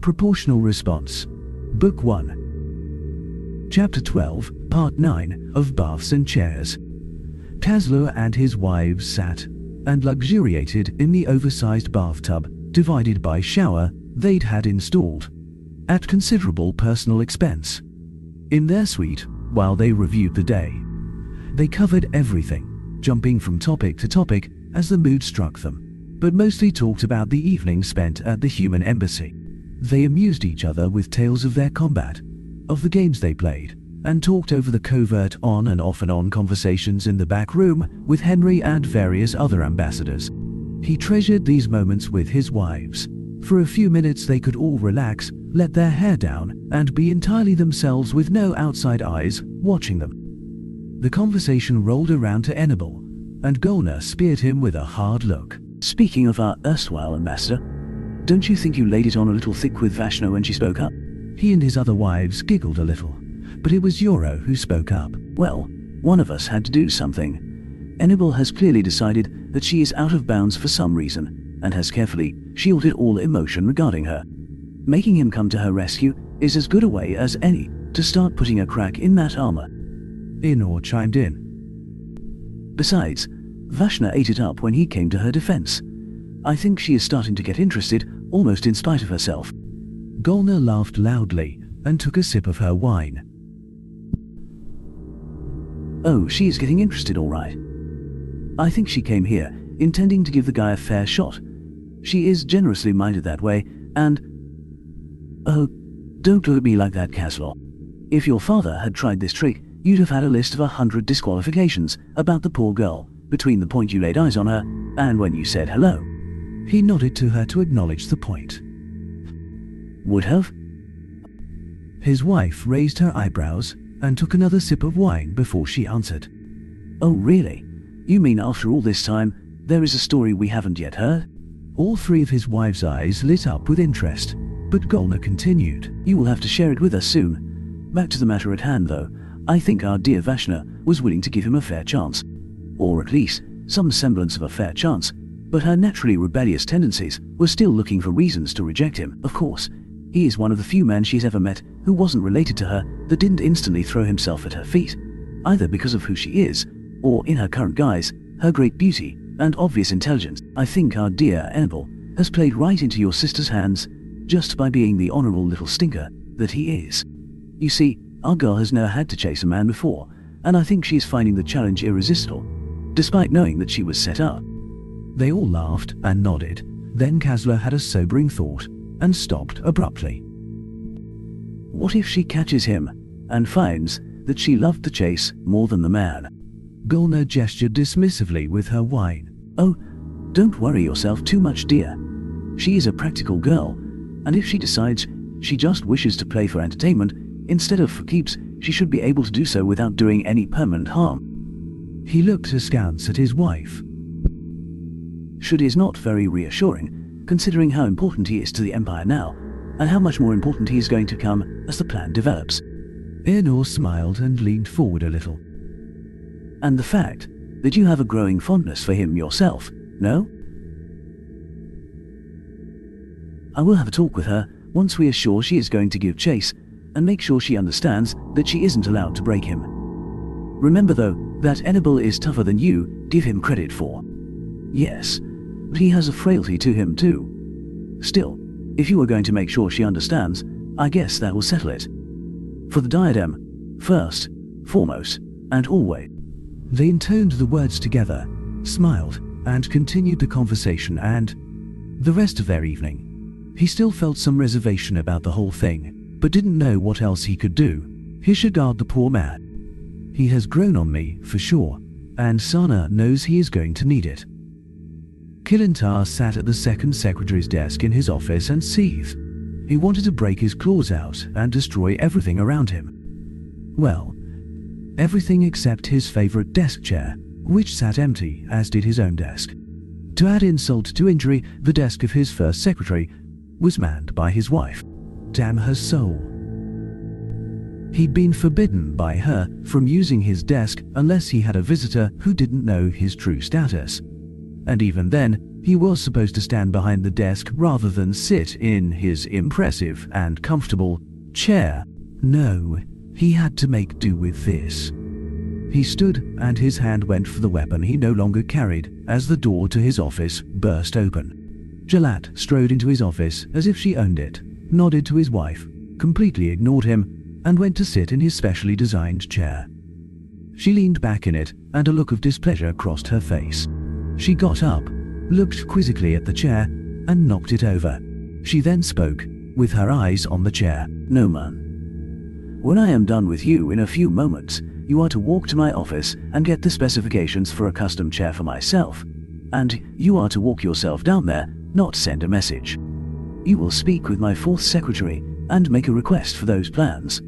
Proportional Response. Book 1. Chapter 12, Part 9 of Baths and Chairs. Kasler and his wives sat and luxuriated in the oversized bathtub, divided by shower, they'd had installed, at considerable personal expense. In their suite, while they reviewed the day, they covered everything, jumping from topic to topic as the mood struck them, but mostly talked about the evening spent at the human embassy. They amused each other with tales of their combat, of the games they played, and talked over the covert on and off and on conversations in the back room with Henry and various other ambassadors. He treasured these moments with his wives. For a few minutes they could all relax, let their hair down, and be entirely themselves with no outside eyes watching them. The conversation rolled around to Enable, and Golner speared him with a hard look. "Speaking of our erstwhile ambassador, don't you think you laid it on a little thick with Vashna when she spoke up?" He and his other wives giggled a little, but it was Euro who spoke up. "Well, one of us had to do something. Enable has clearly decided that she is out of bounds for some reason, and has carefully shielded all emotion regarding her. Making him come to her rescue is as good a way as any to start putting a crack in that armor." Inor chimed in. "Besides, Vashna ate it up when he came to her defense. I think she is starting to get interested, almost in spite of herself." Golner laughed loudly and took a sip of her wine. "Oh, she is getting interested all right. I think she came here intending to give the guy a fair shot. She is generously minded that way, and... Oh, don't look at me like that, Kasler. If your father had tried this trick, you'd have had a list of 100 disqualifications about the poor girl, between the point you laid eyes on her and when you said hello." He nodded to her to acknowledge the point. "Would have?" His wife raised her eyebrows and took another sip of wine before she answered. "Oh, really? You mean after all this time, there is a story we haven't yet heard?" All three of his wives' eyes lit up with interest, but Golner continued. "You will have to share it with us soon. Back to the matter at hand, though. I think our dear Vashna was willing to give him a fair chance. Or at least, some semblance of a fair chance. But her naturally rebellious tendencies were still looking for reasons to reject him, of course. He is one of the few men she's ever met who wasn't related to her that didn't instantly throw himself at her feet, either because of who she is, or in her current guise, her great beauty and obvious intelligence. I think our dear Enable has played right into your sister's hands just by being the honorable little stinker that he is. You see, our girl has never had to chase a man before, and I think she is finding the challenge irresistible, despite knowing that she was set up." They all laughed and nodded. Then Kasler had a sobering thought and stopped abruptly. "What if she catches him and finds that she loved the chase more than the man?" Golner gestured dismissively with her wine. "Oh, don't worry yourself too much, dear. She is a practical girl, and if she decides she just wishes to play for entertainment instead of for keeps, she should be able to do so without doing any permanent harm." He looked askance at his wife. "Should is not very reassuring, considering how important he is to the Empire now, and how much more important he is going to come as the plan develops." Enor smiled and leaned forward a little. "And the fact that you have a growing fondness for him yourself, no? I will have a talk with her once we are sure she is going to give chase, and make sure she understands that she isn't allowed to break him. Remember though, that Enable is tougher than you give him credit for. Yes, but he has a frailty to him too. Still, if you are going to make sure she understands, I guess that will settle it. For the diadem, first, foremost, and always." They intoned the words together, smiled, and continued the conversation and the rest of their evening. He still felt some reservation about the whole thing, but didn't know what else he could do. He should guard the poor man. He has grown on me, for sure, and Sana knows he is going to need it. Kilintar sat at the second secretary's desk in his office and seethed. He wanted to break his claws out and destroy everything around him. Well, everything except his favorite desk chair, which sat empty, as did his own desk. To add insult to injury, the desk of his first secretary was manned by his wife. Damn her soul. He'd been forbidden by her from using his desk unless he had a visitor who didn't know his true status. And even then, He was supposed to stand behind the desk rather than sit in his impressive and comfortable chair. No, he had to make do with this. He stood and his hand went for the weapon he no longer carried as the door to his office burst open. Jalat strode into his office as if she owned it, nodded to his wife, completely ignored him, and went to sit in his specially designed chair. She leaned back in it, and a look of displeasure crossed her face. She got up, looked quizzically at the chair, and knocked it over. She then spoke, with her eyes on the chair. "No, man. When I am done with you in a few moments, you are to walk to my office and get the specifications for a custom chair for myself. And you are to walk yourself down there, not send a message. You will speak with my fourth secretary and make a request for those plans."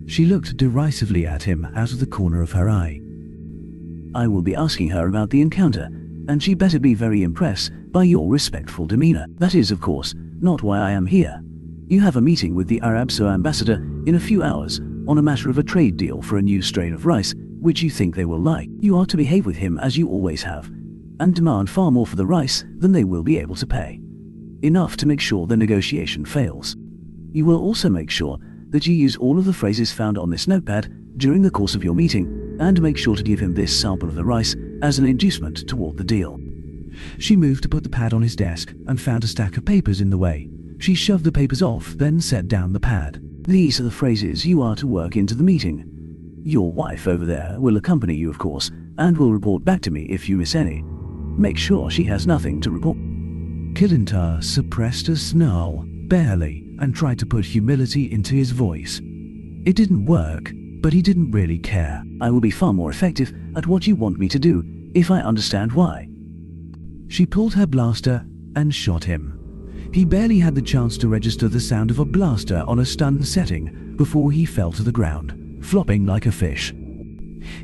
She looked derisively at him out of the corner of her eye. "I will be asking her about the encounter, and she better be very impressed by your respectful demeanor. That is, of course, not why I am here. You have a meeting with the Arabso ambassador in a few hours on a matter of a trade deal for a new strain of rice, which you think they will like. You are to behave with him as you always have, and demand far more for the rice than they will be able to pay. Enough to make sure the negotiation fails. You will also make sure that you use all of the phrases found on this notepad during the course of your meeting, and make sure to give him this sample of the rice as an inducement toward the deal." She moved to put the pad on his desk and found a stack of papers in the way. She shoved the papers off, then set down the pad. "These are the phrases you are to work into the meeting. Your wife over there will accompany you, of course, and will report back to me if you miss any. Make sure she has nothing to report." Kilintar suppressed a snarl, barely, and tried to put humility into his voice. It didn't work, but he didn't really care. "I will be far more effective at what you want me to do, if I understand why." She pulled her blaster and shot him. He barely had the chance to register the sound of a blaster on a stun setting before he fell to the ground, flopping like a fish.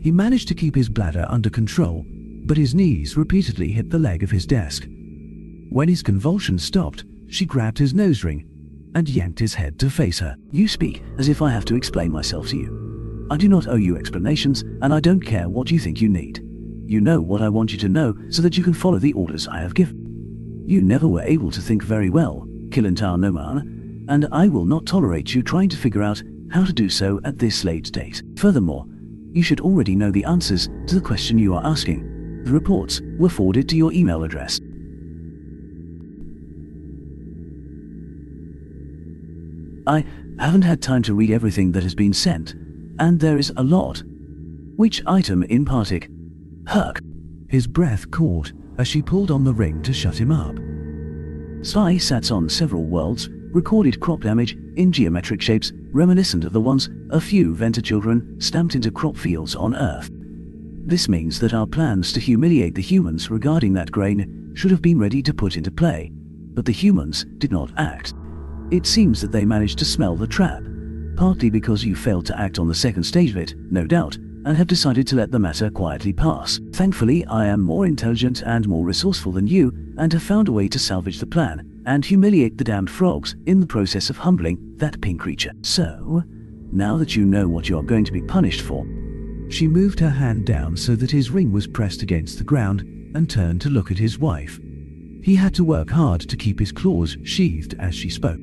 He managed to keep his bladder under control, but his knees repeatedly hit the leg of his desk. When his convulsions stopped, she grabbed his nose ring and yanked his head to face her. "You speak as if I have to explain myself to you. I do not owe you explanations, and I don't care what you think you need. You know what I want you to know so that you can follow the orders I have given. You never were able to think very well, Kilintar Noman, and I will not tolerate you trying to figure out how to do so at this late date. Furthermore, you should already know the answers to the question you are asking. The reports were forwarded to your email address." "I haven't had time to read everything that has been sent, and there is a lot. Which item in particular?" "Herc." His breath caught as she pulled on the ring to shut him up. "Spy sats on several worlds, recorded crop damage in geometric shapes reminiscent of the ones a few Venter children stamped into crop fields on Earth. This means that our plans to humiliate the humans regarding that grain should have been ready to put into play, but the humans did not act. It seems that they managed to smell the trap, partly because you failed to act on the second stage of it, no doubt, and have decided to let the matter quietly pass. Thankfully, I am more intelligent and more resourceful than you, and have found a way to salvage the plan, and humiliate the damned frogs in the process of humbling that pink creature. So, now that you know what you are going to be punished for." She moved her hand down so that his ring was pressed against the ground and turned to look at his wife. He had to work hard to keep his claws sheathed as she spoke.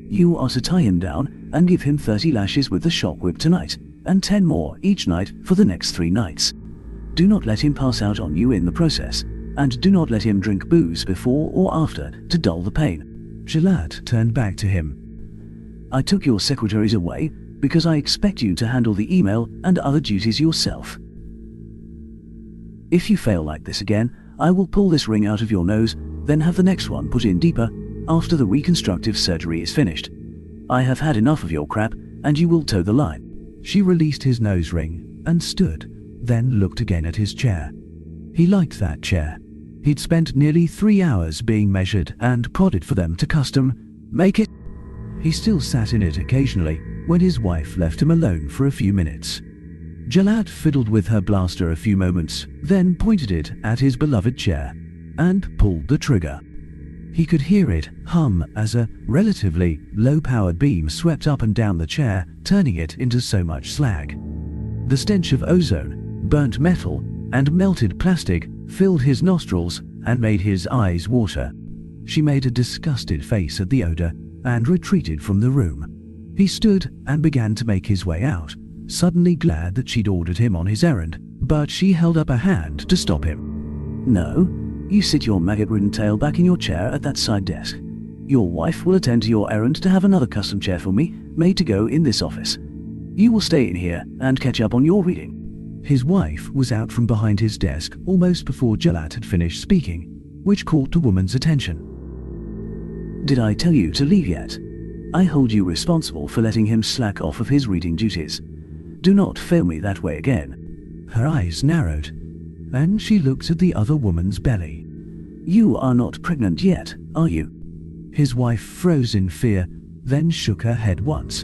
"You are to tie him down and give him 30 lashes with the shock whip tonight, and 10 more each night for the next 3 nights. Do not let him pass out on you in the process, and do not let him drink booze before or after to dull the pain." Jalat turned back to him. "I took your secretaries away because I expect you to handle the email and other duties yourself. If you fail like this again, I will pull this ring out of your nose, then have the next one put in deeper after the reconstructive surgery is finished. I have had enough of your crap, and you will toe the line." She released his nose ring and stood, then looked again at his chair. He liked that chair. He'd spent nearly 3 hours being measured and prodded for them to custom make it. He still sat in it occasionally when his wife left him alone for a few minutes. Jalat fiddled with her blaster a few moments, then pointed it at his beloved chair and pulled the trigger. He could hear it hum as a relatively low-powered beam swept up and down the chair, turning it into so much slag. The stench of ozone, burnt metal, and melted plastic filled his nostrils and made his eyes water. She made a disgusted face at the odor and retreated from the room. He stood and began to make his way out, suddenly glad that she'd ordered him on his errand, but she held up a hand to stop him. No, you sit your maggot-ridden tail back in your chair at that side desk. Your wife will attend to your errand to have another custom chair for me, made to go in this office. You will stay in here and catch up on your reading. His wife was out from behind his desk almost before Jalat had finished speaking, which caught the woman's attention. Did I tell you to leave yet? I hold you responsible for letting him slack off of his reading duties. Do not fail me that way again. Her eyes narrowed, and she looked at the other woman's belly. You are not pregnant yet, are you? His wife froze in fear, then shook her head once.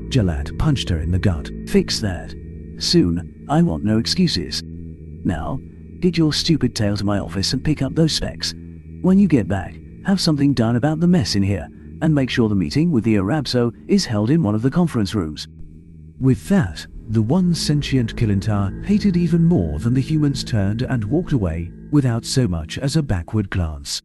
Jalat punched her in the gut. Fix that. Soon, I want no excuses. Now, get your stupid tail to my office and pick up those specs. When you get back, have something done about the mess in here, and make sure the meeting with the Arabso is held in one of the conference rooms. With that, the one sentient Kilintar hated even more than the humans turned and walked away without so much as a backward glance.